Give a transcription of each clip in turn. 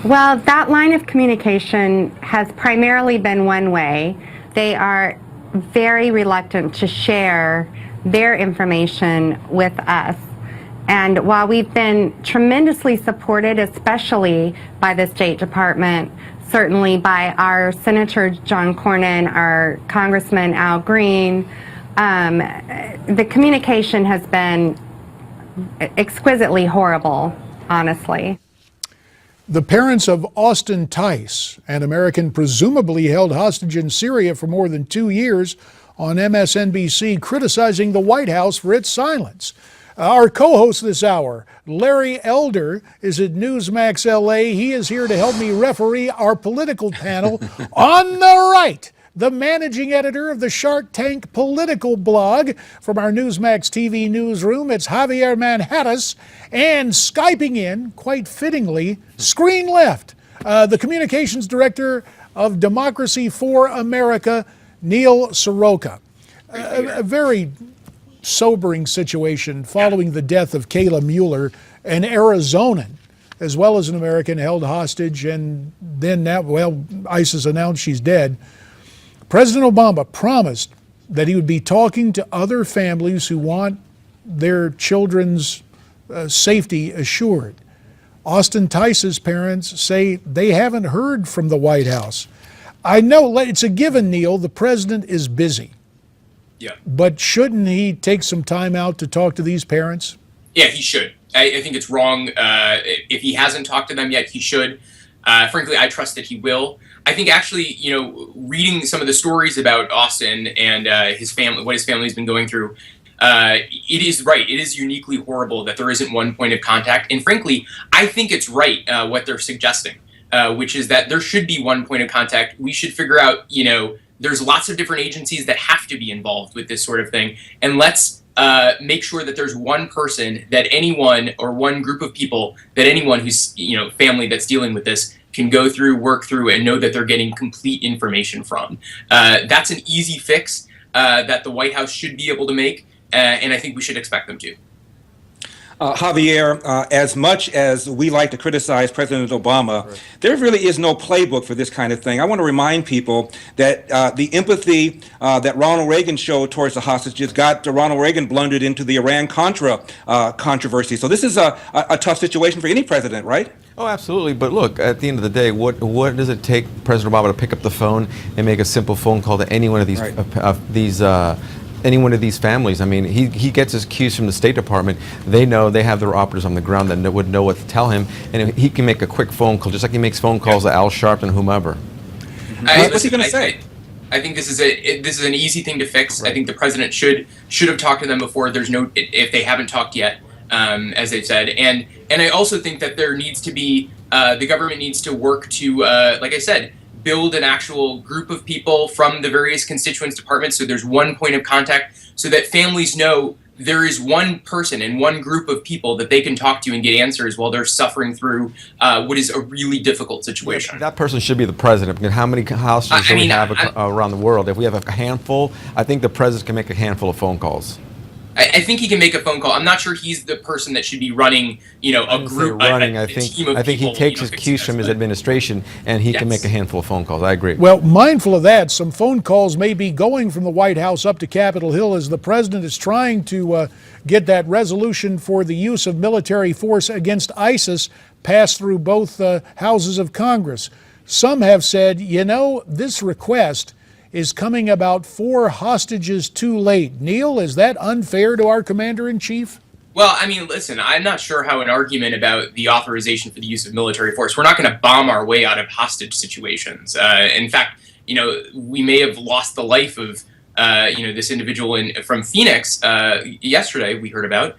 Well, that line of communication has primarily been one way. They are very reluctant to share their information with us. And while we've been tremendously supported, especially by the State Department, certainly by our Senator John Cornyn, our Congressman Al Green, the communication has been exquisitely horrible, honestly. The parents of Austin Tice, an American presumably held hostage in Syria for more than 2 years, on MSNBC criticizing the White House for its silence. Our co-host this hour, Larry Elder, is at Newsmax LA. He is here to help me referee our political panel. On the right, the managing editor of the Shark Tank political blog. From our Newsmax TV newsroom, it's Javier Manjarres. And Skyping in, quite fittingly, screen left, the communications director of Democracy for America, Neil Sroka. A very sobering situation following the death of Kayla Mueller, an Arizonan, as well as an American held hostage, and then now, well, ISIS announced she's dead. President Obama promised that he would be talking to other families who want their children's safety assured. Austin Tice's parents say they haven't heard from the White House. I know it's a given, Neil, the president is busy. Yeah. But shouldn't he take some time out to talk to these parents? Yeah, he should. I think it's wrong. If he hasn't talked to them yet, he should. Frankly, I trust that he will. I think actually, reading some of the stories about Austin and his family, what his family's been going through, it is right. It is uniquely horrible that there isn't one point of contact. And frankly, I think it's right what they're suggesting, which is that there should be one point of contact. We should figure out, there's lots of different agencies that have to be involved with this sort of thing. And let's make sure that there's one person that anyone, or one group of people that anyone who's, family that's dealing with this can go through, work through, and know that they're getting complete information from. That's an easy fix that the White House should be able to make, and I think we should expect them to. Javier, as much as we like to criticize President Obama, right, there really is no playbook for this kind of thing. I want to remind people that the empathy that Ronald Reagan showed towards the hostages got Ronald Reagan blundered into the Iran-Contra controversy. So this is a tough situation for any president, right? Oh, absolutely. But look, at the end of the day, what does it take President Obama to pick up the phone and make a simple phone call to any one of these right, any one of these families? I mean, he gets his cues from the State Department. They know, they have their operatives on the ground that would know what to tell him, and he can make a quick phone call, just like he makes phone calls to Al Sharpton and whomever. What's he going to say? I think this is an easy thing to fix. Right. I think the president should have talked to them before. There's no, if they haven't talked yet, as they've said, and I also think that there needs to be the government needs to work to, like I said, build an actual group of people from the various constituents departments, so there's one point of contact, so that families know there is one person and one group of people that they can talk to and get answers while they're suffering through what is a really difficult situation. That person should be the president, because how many hostages do we have around the world? If we have a handful, I think the president can make a handful of phone calls. I think he can make a phone call. I'm not sure he's the person that should be running, a group. I think he takes his cues from his administration, and he can make a handful of phone calls. I agree. Well, mindful of that, some phone calls may be going from the White House up to Capitol Hill as the president is trying to get that resolution for the use of military force against ISIS passed through both houses of Congress. Some have said, this request is coming about 4 hostages too late. Neil, is that unfair to our commander-in-chief? Well, I mean, listen, I'm not sure how an argument about the authorization for the use of military force, we're not going to bomb our way out of hostage situations. In fact, we may have lost the life of, this individual from Phoenix yesterday, we heard about,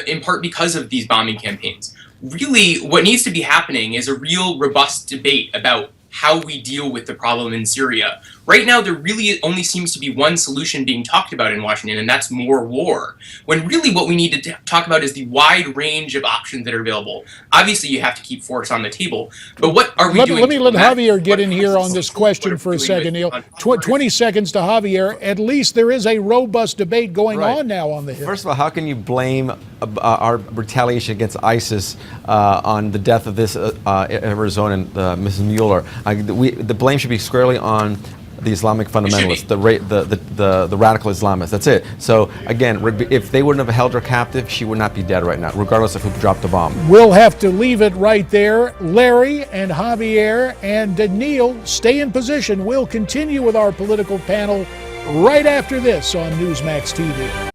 in part because of these bombing campaigns. Really, what needs to be happening is a real robust debate about how we deal with the problem in Syria, Right now, there really only seems to be one solution being talked about in Washington, and that's more war. When really what we need to talk about is the wide range of options that are available. Obviously, you have to keep force on the table, but what are we doing? Let me let Javier get in here on this question for a second, Neil. 20 seconds to Javier. At least there is a robust debate going on now on the Hill. First of all, how can you blame our retaliation against ISIS on the death of this Arizonan, Mrs. Mueller? The blame should be squarely on the Islamic fundamentalists, the radical Islamists. That's it. So again, if they wouldn't have held her captive, she would not be dead right now, regardless of who dropped the bomb. We'll have to leave it right there. Larry and Javier and Neil, stay in position. We'll continue with our political panel right after this on Newsmax TV.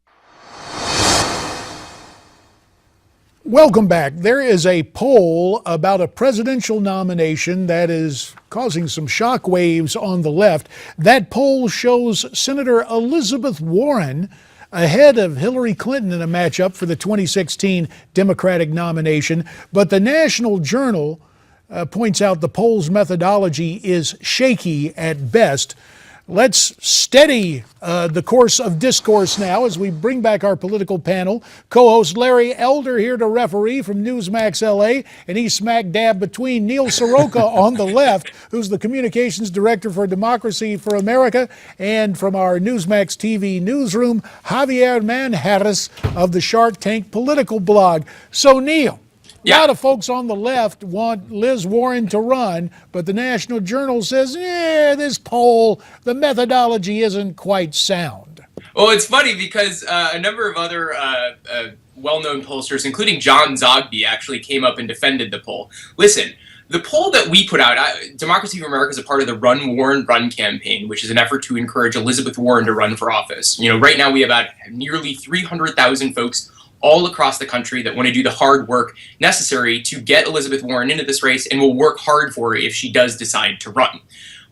Welcome back. There is a poll about a presidential nomination that is causing some shockwaves on the left. That poll shows Senator Elizabeth Warren ahead of Hillary Clinton in a matchup for the 2016 Democratic nomination. But the National Journal points out the poll's methodology is shaky at best. Let's steady the course of discourse now as we bring back our political panel. Co-host Larry Elder here to referee from Newsmax LA, and he's smack dab between Neil Sroka on the left, who's the communications director for Democracy for America, and from our Newsmax TV newsroom, Javier Manjarres of the Shark Tank political blog. So Neil, a lot of folks on the left want Liz Warren to run, but the National Journal says, this poll, the methodology isn't quite sound. Well, it's funny because a number of other well-known pollsters, including John Zogby, actually came up and defended the poll. Listen, the poll that we put out, Democracy for America is a part of the Run Warren Run campaign, which is an effort to encourage Elizabeth Warren to run for office. You know, right now we have about nearly 300,000 folks all across the country that want to do the hard work necessary to get Elizabeth Warren into this race and will work hard for her if she does decide to run.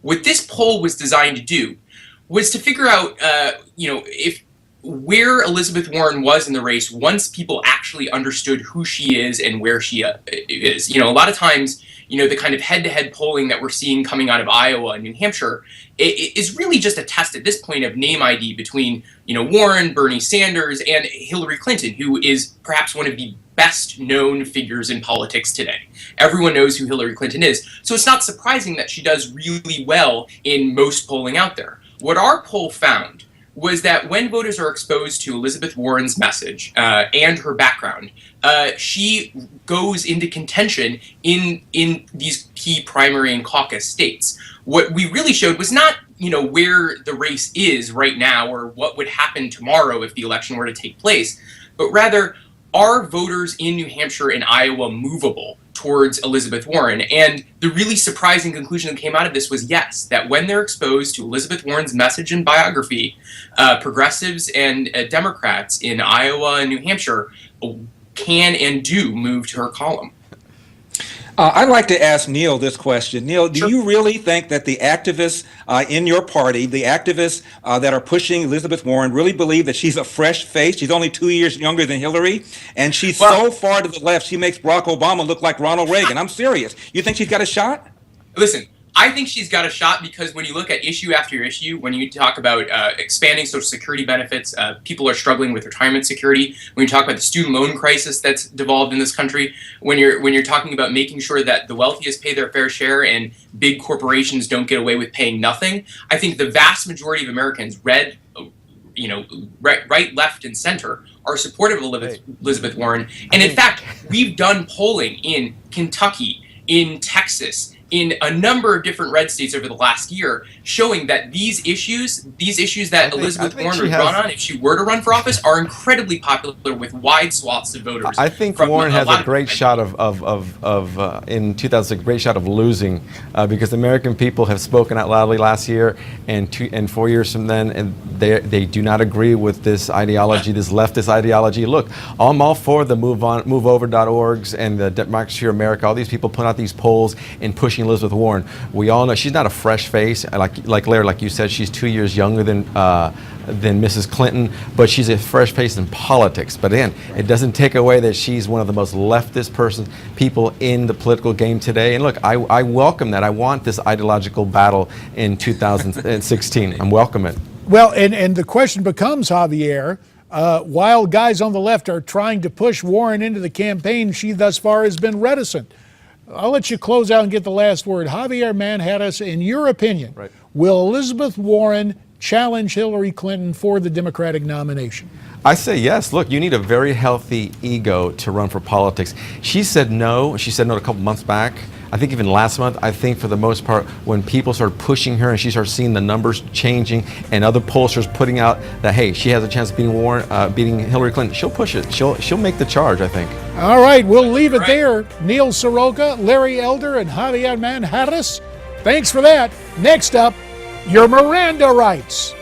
What this poll was designed to do was to figure out, if where Elizabeth Warren was in the race once people actually understood who she is and where she is. You know, a lot of times, the kind of head-to-head polling that we're seeing coming out of Iowa and New Hampshire is really just a test at this point of name ID between, Warren, Bernie Sanders, and Hillary Clinton, who is perhaps one of the best known figures in politics today. Everyone knows who Hillary Clinton is, so it's not surprising that she does really well in most polling out there. What our poll found was that when voters are exposed to Elizabeth Warren's message and her background, she goes into contention in these key primary and caucus states. What we really showed was not, where the race is right now or what would happen tomorrow if the election were to take place, but rather, are voters in New Hampshire and Iowa movable towards Elizabeth Warren? And the really surprising conclusion that came out of this was yes, that when they're exposed to Elizabeth Warren's message and biography, progressives and Democrats in Iowa and New Hampshire can and do move to her column. I'd like to ask Neil this question. Neil, do you really think that the activists in your party, the activists that are pushing Elizabeth Warren, really believe that she's a fresh face? She's only 2 years younger than Hillary, and she's so far to the left, she makes Barack Obama look like Ronald Reagan. I'm serious. You think she's got a shot? Listen, I think she's got a shot because when you look at issue after issue, when you talk about expanding Social Security benefits, people are struggling with retirement security. When you talk about the student loan crisis that's devolved in this country, when you're talking about making sure that the wealthiest pay their fair share and big corporations don't get away with paying nothing, I think the vast majority of Americans, right, left, and center, are supportive of Elizabeth Warren. And in fact, we've done polling in Kentucky, in Texas, in a number of different red states over the last year, showing that these issues that Elizabeth Warren would run on if she were to run for office are incredibly popular with wide swaths of voters. I think Warren has a great shot of in 2006, great shot of losing because the American people have spoken out loudly last year and 4 years from then, and they do not agree with this ideology, this leftist ideology. Look, I'm all for the moveover.orgs and the Democracy for America. All these people put out these polls and push pushing Elizabeth Warren. We all know she's not a fresh face. Like Larry, like you said, she's 2 years younger than Mrs. Clinton, but she's a fresh face in politics. But again, it doesn't take away that she's one of the most leftist people in the political game today. And look, I welcome that. I want this ideological battle in 2016. I'm welcome it. Well, and the question becomes, Javier, while guys on the left are trying to push Warren into the campaign, she thus far has been reticent. I'll let you close out and get the last word. Javier Manjarres, in your opinion, will Elizabeth Warren challenge Hillary Clinton for the Democratic nomination? I say yes. Look, you need a very healthy ego to run for politics. She said no. She said no a couple months back. I think even last month. I think for the most part, when people started pushing her and she started seeing the numbers changing and other pollsters putting out that, hey, she has a chance of beating Hillary Clinton, she'll push it. She'll make the charge, I think. All right, we'll leave it there. Neil Sroka, Larry Elder, and Javier Manjarres, thanks for that. Next up, your Miranda rights.